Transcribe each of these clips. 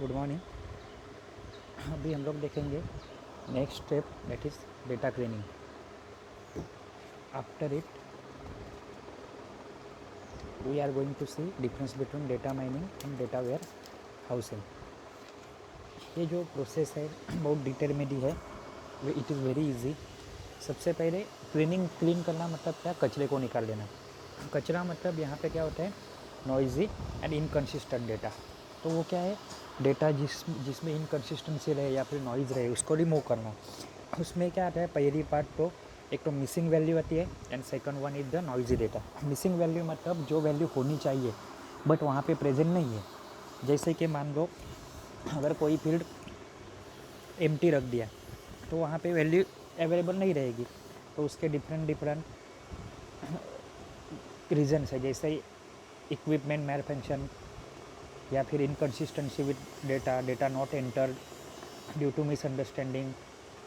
Good morning. अभी हम लोग देखेंगे next step, that is data cleaning. After it we are going to see difference between data mining and data warehousing. ये जो process है बहुत डिटेल में दी है, इट इज़ वेरी इजी। सबसे पहले क्लीन करना मतलब क्या, कचरे को निकाल देना। कचरा मतलब यहाँ पे क्या होता है, नॉइजी एंड इनकन्सिस्टेंट डेटा। तो वो क्या है, डेटा जिसमें इनकन्सिस्टेंसी रहे या फिर नॉइज़ रहे उसको रिमूव करना। उसमें क्या आता है, पहली पार्ट तो एक तो मिसिंग वैल्यू आती है and second one is the noisy data. Missing value मतलब जो वैल्यू होनी चाहिए बट वहाँ पे प्रेजेंट नहीं है। जैसे कि मान लो अगर कोई फील्ड एम्प्टी रख दिया तो वहाँ पे वैल्यू अवेलेबल नहीं रहेगी। तो उसके डिफरेंट रीजन्स है, जैसे इक्विपमेंट मैलफंक्शन या फिर inconsistency with data not entered due to misunderstanding,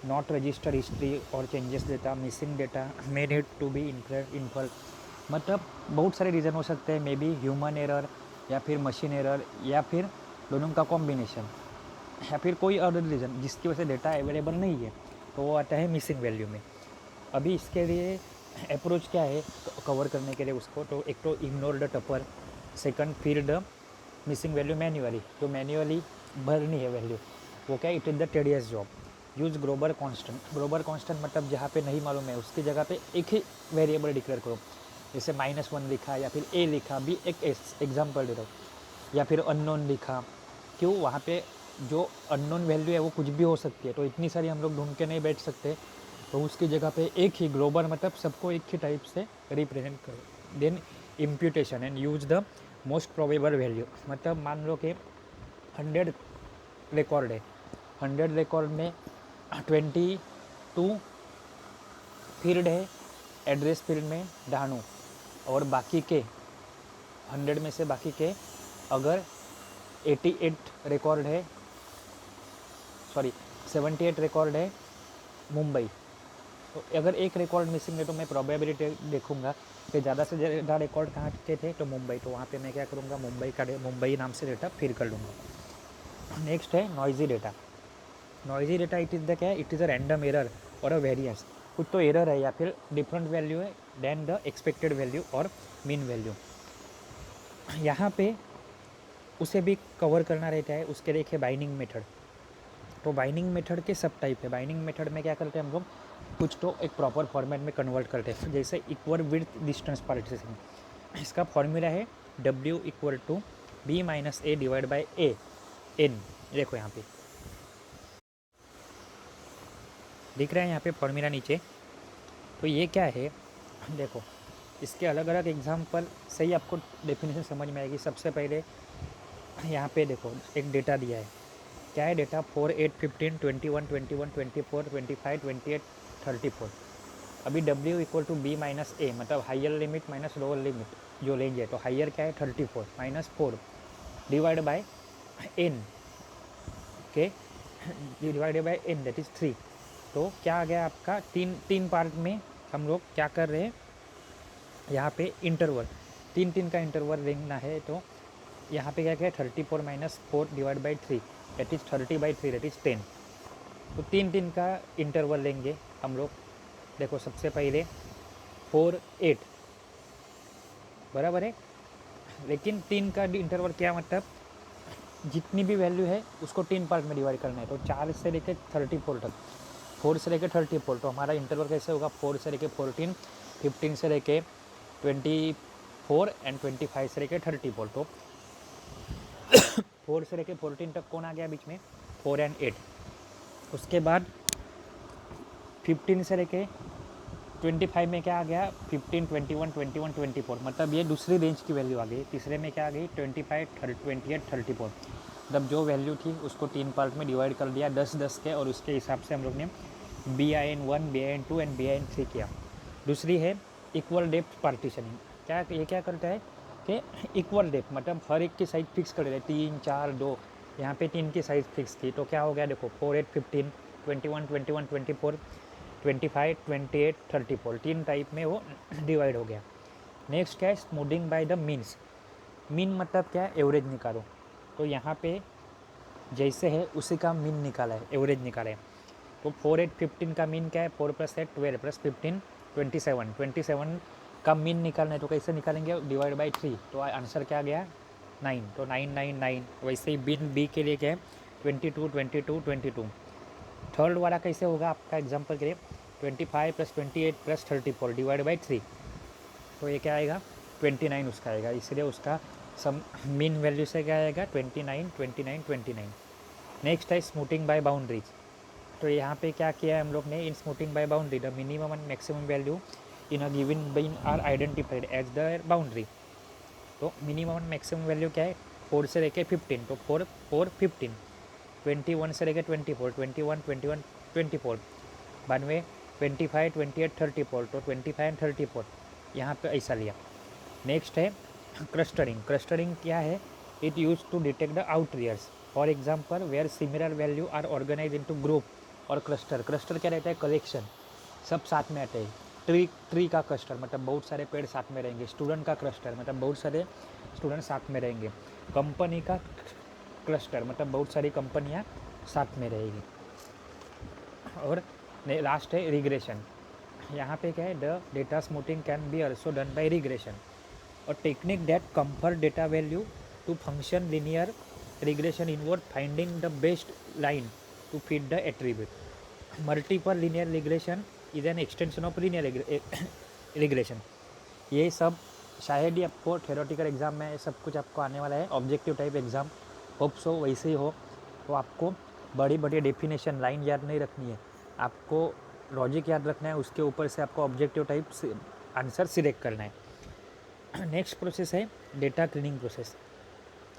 not register history और changes data, missing data may need to be inferred. मतलब बहुत सारे रीज़न हो सकते हैं, मे बी ह्यूमन एरर या फिर मशीन एरर या फिर दोनों का कॉम्बिनेशन या फिर कोई अदर रीज़न जिसकी वजह से डेटा अवेलेबल नहीं है, तो वो आता है मिसिंग वैल्यू में। अभी इसके लिए अप्रोच क्या है कवर करने के लिए उसको, तो एक तो इग्नोर द टपर, सेकंड फिर द मिसिंग वैल्यू मैन्युअली, जो मैन्युअली भरनी है वैल्यू वो क्या, it is the tedious job. Use global constant. Global constant मतलब जहाँ पे नहीं मालूम है उसकी जगह पे एक ही वेरिएबल डिक्लेयर करो, जैसे -1 लिखा या फिर ए लिखा, भी एक एग्जाम्पल दे दो, या फिर अननोन लिखा। क्यों, वहाँ पे जो अननोन वैल्यू है वो कुछ भी हो सकती है, तो इतनी सारी हम लोग ढूंढ के नहीं बैठ सकते। तो उसकी जगह पे एक ही ग्लोबल मतलब सबको एक ही टाइप से रिप्रेजेंट करो। Then imputation and use the most probable value. मतलब मान लो कि 100 रिकॉर्ड है, 100 रिकॉर्ड में 22 फील्ड है, एड्रेस फील्ड में डानू, और बाकी के 100 में से बाकी के अगर 88 रिकॉर्ड है, सॉरी 78 रिकॉर्ड है मुंबई, तो अगर एक रिकॉर्ड मिसिंग है तो मैं प्रोबेबिलिटी देखूंगा कि ज़्यादा से ज़्यादा रिकॉर्ड कहाँ के थे, तो मुंबई, तो वहाँ पे मैं क्या करूँगा, मुंबई नाम से डेटा फिर कर लूँगा। नेक्स्ट है noisy data. Noisy data it is the क्या है, it is a random error और अ वेरियंस। कुछ तो एरर है या फिर डिफरेंट वैल्यू है देन द एक्सपेक्टेड वैल्यू और मीन वैल्यू। यहाँ पे उसे भी कवर करना रहता है। उसके देखिए बाइंडिंग मेथड, तो बाइंडिंग मेथड के सब टाइप है। बाइंडिंग मेथड में क्या करते हैं हम लोग, कुछ तो एक प्रॉपर फॉर्मेट में कन्वर्ट करते हैं, जैसे इक्वल विड्थ डिस्टेंस पार्टीशन। इसका फॉर्मूला है W = B - A divide by A N। देखो यहाँ पे दिख रहा है, यहाँ पे फॉर्मूला नीचे। तो ये क्या है, देखो इसके अलग अलग एग्जाम्पल से ही आपको डेफिनेशन समझ में आएगी। सबसे पहले यहाँ पे देखो एक डेटा दिया है, क्या है डेटा, 4 8 15 21 21 24 25 28 34। अभी W = B - A मतलब higher limit minus lower limit जो रेंज है, तो हाइयर क्या है 34 - 4 डिवाइड बाय N के divided by N that is 3। तो क्या आ गया आपका, तीन पार्ट में हम लोग क्या कर रहे हैं, यहाँ पे इंटरवल तीन का इंटरवल लेना है। तो यहाँ पे क्या क्या है, 34 - 4 divide by 3 that is 30/3 that is 10। तो तीन का इंटरवल लेंगे हम लोग। देखो सबसे पहले 4 8 बराबर है, लेकिन तीन का इंटरवल क्या मतलब, जितनी भी वैल्यू है उसको तीन पार्ट में डिवाइड करना है। तो 4 से लेकर 34 तक, 4 से लेकर 34, तो हमारा इंटरवल कैसे होगा, 4 से लेकर 14, 15 से लेकर 24 एंड 25 से लेकर 34। तो 4 से लेकर 14 तक कौन आ गया बीच में, 4 एंड 8। उसके बाद 15 से लेके 25 में क्या आ गया, 15 21 21 24, मतलब ये दूसरी रेंज की वैल्यू आ गई। तीसरे में क्या आ गई, 25 28 34। मतलब जो वैल्यू थी उसको तीन पार्ट में डिवाइड कर दिया 10 के, और उसके हिसाब से हम लोग ने BIN1 BIN2 एंड BIN3 किया। दूसरी है इक्वल डेप्थ पार्टीशनिंग। क्या ये क्या करता है कि इक्वल डेप्थ मतलब हर एक की साइज फिक्स कर देते हैं, 3 4 2, यहाँ पे 3 की साइज़ फिक्स की। तो क्या हो गया, देखो 4 8 15 21 21 24 25 28 34, तीन टाइप में वो डिवाइड हो गया। नेक्स्ट क्या है, smoothing by the means. Mean मतलब क्या है, एवरेज निकालो। तो यहाँ पे जैसे है उसी का मीन निकाला है, एवरेज निकाला है। तो 4 8 15 का मीन क्या है, 4 + 8 12 + 15 27, 27 का मीन निकालना है तो कैसे निकालेंगे, डिवाइड बाई 3। तो आंसर क्या आ गया 9, तो 9 9 9। वैसे ही बिन बी के लिए क्या है 22 22 22। थर्ड वाला कैसे होगा आपका एग्जाम्पल के लिए 25 + 28 + 34 डिवाइड बाई 3। तो ये क्या आएगा 29 उसका आएगा, इसलिए उसका सम मीन वैल्यू से क्या आएगा 29 29 29। नेक्स्ट है स्मूथिंग बाय बाउंड्रीज। तो यहाँ पे क्या किया है हम लोग ने, in smoothing by boundary the minimum and maximum value in a given bin are identified as the boundary. तो मिनिमम एंड मैक्सिमम वैल्यू क्या है 4 से लेके 15, तो 4 4 15, 21 से लेके 24, 21 21 24, 92 25 28 34, तो 25 एंड 34 यहाँ पे ऐसा लिया। नेक्स्ट है क्लस्टरिंग। क्लस्टरिंग क्या है, it use to detect the outliers for example where similar value are organise into group और क्लस्टर। क्लस्टर क्या रहता है, कलेक्शन, सब साथ में आते हैं। ट्री का क्लस्टर मतलब बहुत सारे पेड़ साथ में रहेंगे। स्टूडेंट का क्लस्टर मतलब बहुत सारे स्टूडेंट साथ में रहेंगे। कंपनी का क्लस्टर मतलब बहुत सारी कंपनियां साथ में रहेगी। और लास्ट है रिग्रेशन। यहाँ पे क्या है, the data smoothing can be also done by regression और technique that conform data value to function linear regression inward finding the best line to fit the attribute. Multiple linear regression is an extension of linear regression. ये सब शायद ही आपको theoretical exam में ये सब कुछ आपको आने वाला है, objective type exam hope so वैसे ही हो। तो आपको बड़ी बड़ी डेफिनेशन लाइन याद नहीं रखनी है, आपको लॉजिक याद रखना है, उसके ऊपर से आपको ऑब्जेक्टिव टाइप आंसर सिलेक्ट करना है। नेक्स्ट प्रोसेस है डेटा क्लीनिंग प्रोसेस।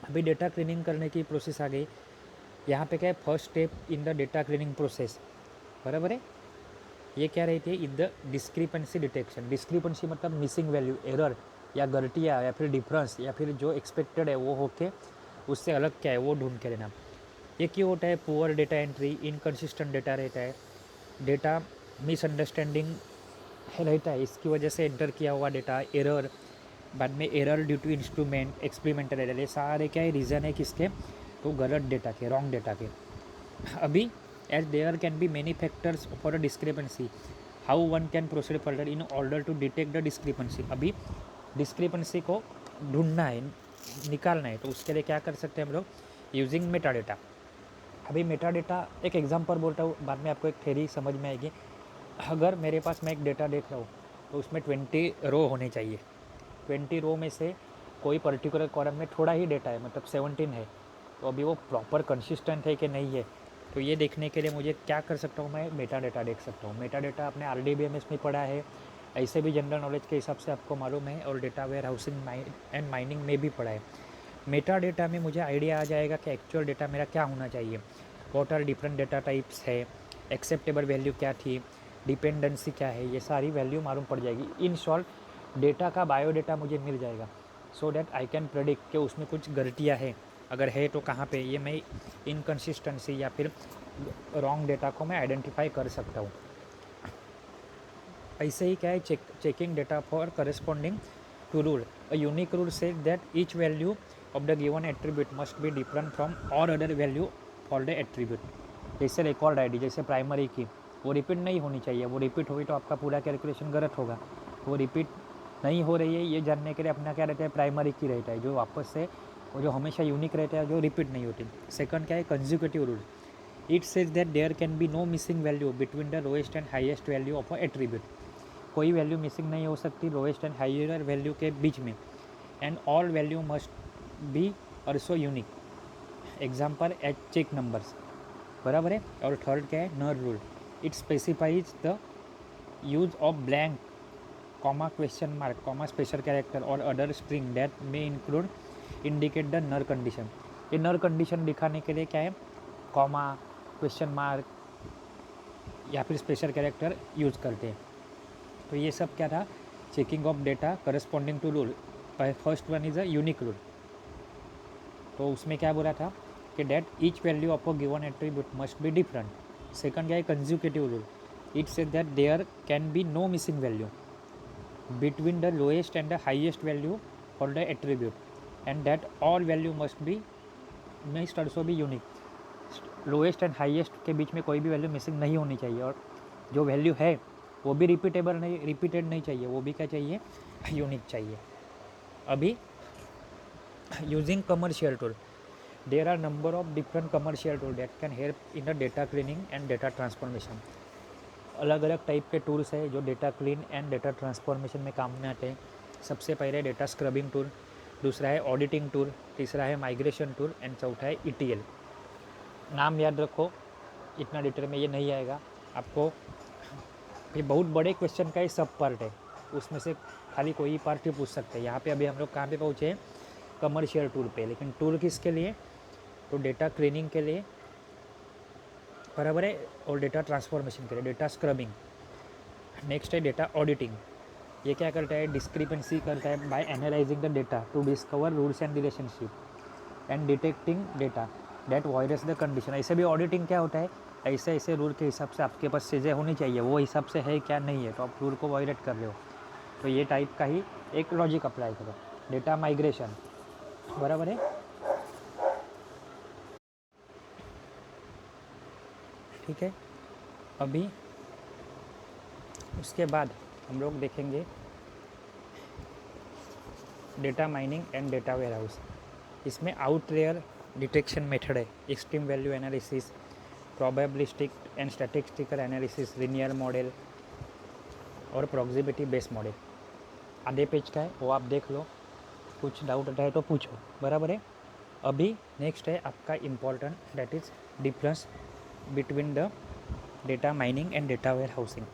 अभी डेटा क्लीनिंग करने की प्रोसेस आ गई। यहाँ पे क्या है, first step in the data cleaning process, बराबर है। ये क्या रहती है, in the discrepancy detection. Discrepancy मतलब मिसिंग वैल्यू, एरर या गलतियाँ या फिर डिफरेंस या फिर जो एक्सपेक्टेड है वो होके उससे अलग क्या है वो ढूंढ के लेना। ये क्यों होता है, poor data entry, inconsistent data रहता है, डेटा मिसअंडरस्टैंडिंग रहता है, इसकी वजह से एंटर किया हुआ डेटा एरर, बाद में error due to instrument experimental error, ये सारे क्या है रीज़न है किसके, तो गलत डेटा के, रॉन्ग डेटा के। अभी as there can be many factors for a discrepancy, how one can proceed further in order to detect the discrepancy. अभी डिस्क्रिपेंसी को ढूंढना है, निकालना है, तो उसके लिए क्या कर सकते हैं हम लोग, यूजिंग मेटा डेटा। अभी मेटा डेटा एक एग्जांपल बोलता हूँ, बाद में आपको एक थ्योरी समझ में आएगी। अगर मेरे पास मैं एक डेटा देख रहा हूँ तो उसमें 20 रो होने चाहिए। 20 रो में से कोई पर्टिकुलर कॉलम में थोड़ा ही डेटा है, मतलब 17 है, तो अभी वो प्रॉपर कंसिस्टेंट है कि नहीं है, तो ये देखने के लिए मुझे क्या कर सकता हूँ, मैं मेटा डेटा देख सकता हूँ। मेटा डेटा आपने RDBMS में पढ़ा है, ऐसे भी जनरल नॉलेज के हिसाब से आपको मालूम है, और data warehousing and mining में भी पढ़ा है। मेटा डेटा में मुझे आइडिया आ जाएगा कि एक्चुअल डेटा मेरा क्या होना चाहिए, what are different data types है, एक्सेप्टेबल वैल्यू क्या थी, डिपेंडेंसी क्या है, ये सारी वैल्यू मालूम पड़ जाएगी। इन शॉर्ट डेटा का बायोडेटा मुझे मिल जाएगा, so that I can predict कि उसमें कुछ गलतियाँ हैं, अगर है तो कहाँ पे, ये मैं इनकन्सिस्टेंसी या फिर रॉन्ग डेटा को मैं आइडेंटिफाई कर सकता हूँ। ऐसे ही क्या है, checking data for corresponding to rule. A unique rule says that each value of the given attribute must be different from और other value for the attribute. जैसे रिकॉर्ड आईडी, जैसे प्राइमरी की, वो रिपीट नहीं होनी चाहिए, वो repeat हुई तो आपका पूरा कैलकुलेशन गलत होगा। वो रिपीट नहीं हो रही है ये जानने के लिए अपना क्या रहता है, प्राइमरी की रहता है, जो वापस से वो जो हमेशा यूनिक रहता है, जो रिपीट नहीं होती। सेकंड क्या है, consecutive rule. It says that there can be no missing value between the lowest and highest value of a attribute. कोई वैल्यू मिसिंग नहीं हो सकती लोएस्ट एंड हाइयर वैल्यू के बीच में, and all value must be also unique, example at check numbers, बराबर है। और थर्ड क्या है, null rule. It specifies the use of blank, comma, question mark, comma, special character और other string that may include indicate the null condition. ये null condition दिखाने के लिए क्या है, कॉमा, क्वेश्चन मार्क या फिर स्पेशल कैरेक्टर यूज़ करते हैं। तो ये सब क्या था, checking of data corresponding to rule. First one is a unique rule, तो उसमें क्या बोला था कि that each value of a given attribute must be different. Second क्या है, consecutive rule. It says that there can be no missing value between the lowest and the highest value for the attribute, and that all value must also be unique. Lowest and highest के बीच में कोई भी value missing नहीं होनी चाहिए, और जो वैल्यू है वो भी रिपीटेड नहीं चाहिए, वो भी क्या चाहिए, यूनिक चाहिए। अभी using commercial tool, there are number of different commercial tool that can help in the data cleaning and data transformation. अलग अलग टाइप के टूल्स है जो data clean and data transformation में काम में आते हैं। सबसे पहले डेटा स्क्रबिंग टूल, दूसरा है ऑडिटिंग टूल, तीसरा है माइग्रेशन टूल एंड चौथा है ETL। नाम याद रखो, इतना डिटेल में ये नहीं आएगा आपको, ये बहुत बड़े क्वेश्चन का ही सब पार्ट है, उसमें से खाली कोई ही पार्ट ही पूछ सकते हैं। यहाँ पे अभी हम लोग कहाँ पे पहुँचे हैं, कमर्शियल टूल पे, लेकिन टूल किसके लिए, तो डेटा क्लीनिंग के लिए, बराबर है, और डेटा ट्रांसफॉर्मेशन के लिए, डेटा स्क्रबिंग। नेक्स्ट है डेटा ऑडिटिंग, ये क्या करता है, डिस्क्रिपेंसी करता है by analysing the data to discover rules and relationship and detecting data that violates the condition. ऐसे भी ऑडिटिंग क्या होता है, ऐसे ऐसे रूल के हिसाब से आपके पास चीज़ें होनी चाहिए, वो हिसाब से है क्या नहीं है, तो आप रूल को वायलेट कर रहे हो, तो ये टाइप का ही एक लॉजिक अप्लाई करो। डेटा माइग्रेशन, बराबर है, ठीक है। अभी उसके बाद हम लोग देखेंगे data mining and data warehouse. इसमें आउटलेयर डिटेक्शन मेथड है, extreme value analysis, probabilistic and statistical analysis, linear model और प्रॉक्सिमिटी बेस्ड मॉडल। आधे पेज का है, वो आप देख लो, कुछ डाउट आता है तो पूछो, बराबर है। अभी नेक्स्ट है आपका important, that is difference between the data mining and data warehousing.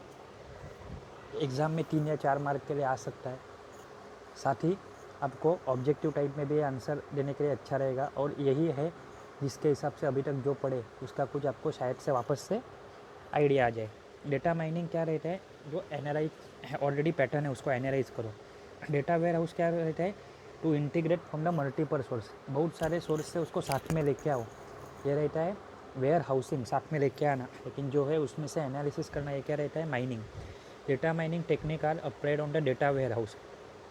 Exam में 3 या 4 मार्क के लिए आ सकता है, साथ ही आपको ऑब्जेक्टिव टाइप में भी आंसर देने के लिए अच्छा रहेगा, और यही है जिसके हिसाब से अभी तक जो पढ़े उसका कुछ आपको शायद से वापस से आइडिया आ जाए। डेटा माइनिंग क्या रहता है, जो एनालाइज ऑलरेडी पैटर्न है उसको एनालाइज करो। डेटा वेयर हाउस क्या रहता है, to integrate from the multiple source, बहुत सारे सोर्स से उसको साथ में लेके आओ, ये रहता है वेयर हाउसिंग, साथ में लेके आना। लेकिन जो है उसमें से एनालिसिस करना, ये क्या रहता है, mining. Data mining technique are applied on the data warehouse,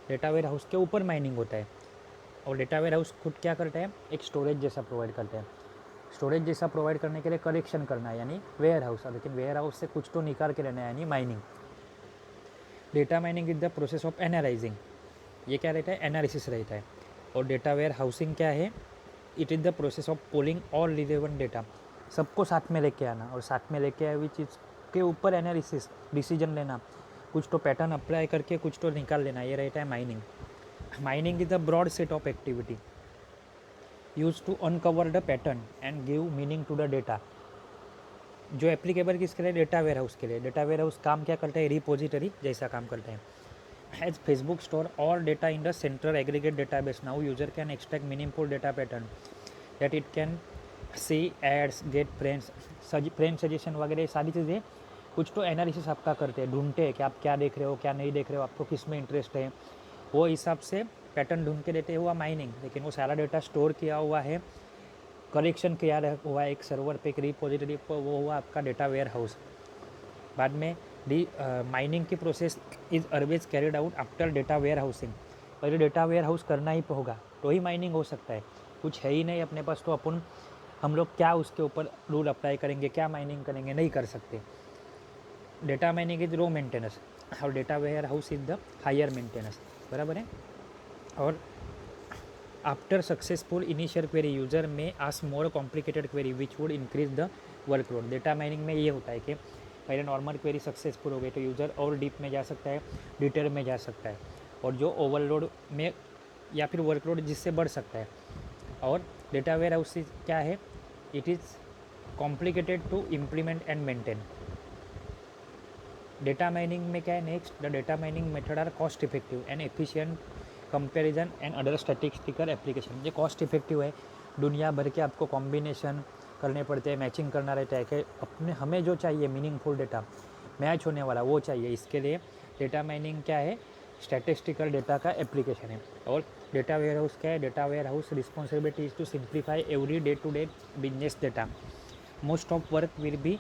data warehouse के ऊपर माइनिंग होता है, और डेटा वेयर हाउस खुद क्या करता है, एक स्टोरेज जैसा प्रोवाइड करता है। स्टोरेज जैसा प्रोवाइड करने के लिए कलेक्शन करना है यानी वेयर हाउस, लेकिन वेयर हाउस से कुछ तो निकाल के लेना है यानी mining. Data mining is the process of analysing, ये क्या रहता है, एनालिसिस रहता है। और डेटा वेयर हाउसिंग क्या है, it is the process of pulling all relevant data, सबको साथ में लेके आना, और साथ में लेके आई हुई चीज़ के ऊपर एनालिसिस, डिसीजन लेना, कुछ तो पैटर्न अप्लाई करके कुछ तो निकाल लेना, ये रहता है mining. Mining is the broad set of activity use to uncover the pattern and give meaning to the data. जो एप्लीकेबल किसके लिए, डेटा वेयर हाउस के लिए। डेटा वेयर हाउस काम क्या करता है, रिपोजिटरी जैसा काम करता है। As Facebook store all data in the central aggregate database, now user can extract meaningful data pattern that it can see ads, get friends, friend suggestion वगैरह सारी चीज़ें कुछ तो एनालिसिस आपका करते हैं, ढूंढते हैं कि आप क्या देख रहे हो, क्या नहीं देख रहे हो, आपको किस में इंटरेस्ट है, वो हिसाब से पैटर्न ढूंढ के देते हुआ माइनिंग। लेकिन वो सारा डेटा स्टोर किया हुआ है, कलेक्शन किया हुआ है एक सर्वर पे, एक रिपोजिटरी पर, वो हुआ आपका डेटा वेयर हाउस। बाद में माइनिंग की process is always carried out after data warehousing. पहले डेटा वेयर हाउस करना ही होगा तो ही माइनिंग हो सकता है, कुछ है ही नहीं अपने पास तो अपन हम लोग क्या उसके ऊपर रूल अप्लाई करेंगे, क्या माइनिंग करेंगे, नहीं कर सकते। Data mining is low maintenance और data warehouse is the higher maintenance, बराबर है। और after successful initial query user may ask more complicated query which would increase the workload. Data mining में ये होता है कि पहले नॉर्मल क्वेरी सक्सेसफुल हो गई तो यूज़र और डीप में जा सकता है, डिटेल में जा सकता है, और जो ओवरलोड में या फिर वर्कलोड जिससे बढ़ सकता है। और डेटा वेयर हाउस क्या है, it is complicated to implement and maintain. Data mining में क्या है, next the data mining method are cost effective and efficient comparison and other statistical application. ये कॉस्ट इफेक्टिव है, दुनिया भर के आपको कॉम्बिनेशन करने पड़ते हैं, मैचिंग करना रहता है कि अपने हमें जो चाहिए मीनिंगफुल डेटा मैच होने वाला वो चाहिए। इसके लिए डेटा माइनिंग क्या है, स्टैटिस्टिकल डेटा का एप्लीकेशन है। और डेटा वेयर हाउस क्या है, data warehouse responsibility is to simplify every day to day business data. Most of work will be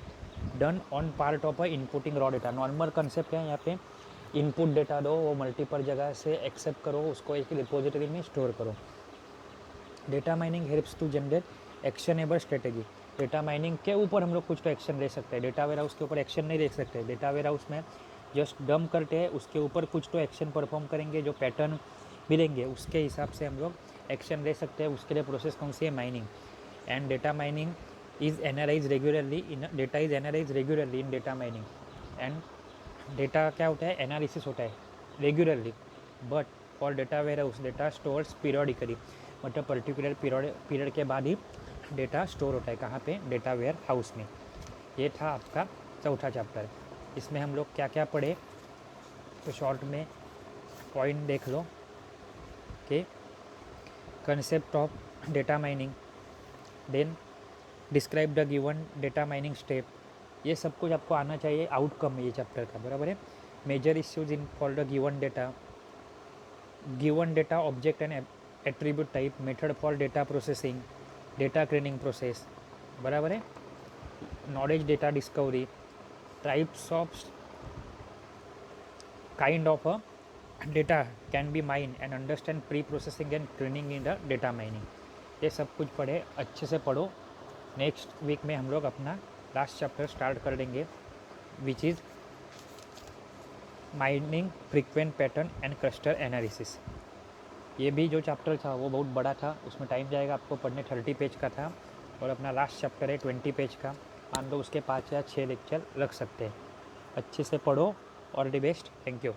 done on part of a inputting raw data. Normal concept है यहाँ पे, input data दो, वो multiple जगह से accept करो, उसको एक रिपोजिटरी में स्टोर करो। Data mining helps to generate actionable strategy. Data mining के ऊपर हम लोग कुछ तो एक्शन ले सकते हैं, डेटा वेयर हाउस के ऊपर एक्शन नहीं ले सकते। डेटा वेयर हाउस में जस्ट डम करते हैं, उसके ऊपर कुछ तो एक्शन परफॉर्म करेंगे, जो पैटर्न मिलेंगे उसके हिसाब से हम लोग एक्शन ले सकते हैं। उसके लिए प्रोसेस कौन सी है, mining. And data mining is analyse regularly in data is analyse regularly in data mining. And data क्या होता है, एनालिसिस होता है regularly, but for data warehouse data stores periodically, मतलब पर्टिकुलर पीरियड के बाद ही डेटा स्टोर होता है। कहाँ पे, डेटा वेयर हाउस में। ये था आपका चौथा चैप्टर। इसमें हम लोग क्या क्या पढ़े, तो शॉर्ट में पॉइंट देख लो कि concept of data mining, then describe the given data mining step, ये सब कुछ आपको आना चाहिए, आउटकम है ये चैप्टर का, बराबर है। Major issues in for the given data object and attribute type, method for data processing, data cleaning process, बराबर है। Knowledge data discovery, types of kind of a data can be mine and understand preprocessing and cleaning in the data mining. ये सब कुछ पढ़े, अच्छे से पढ़ो। Next week में हम लोग अपना लास्ट चैप्टर स्टार्ट कर देंगे, which is mining frequent pattern and cluster analysis. ये भी जो चैप्टर था वो बहुत बड़ा था, उसमें टाइम जाएगा आपको पढ़ने, 30 पेज का था। और अपना लास्ट चैप्टर है 20 पेज का, मान लो उसके 5 या 6 लेक्चर रख सकते हैं। अच्छे से पढ़ो, all the best, thank you.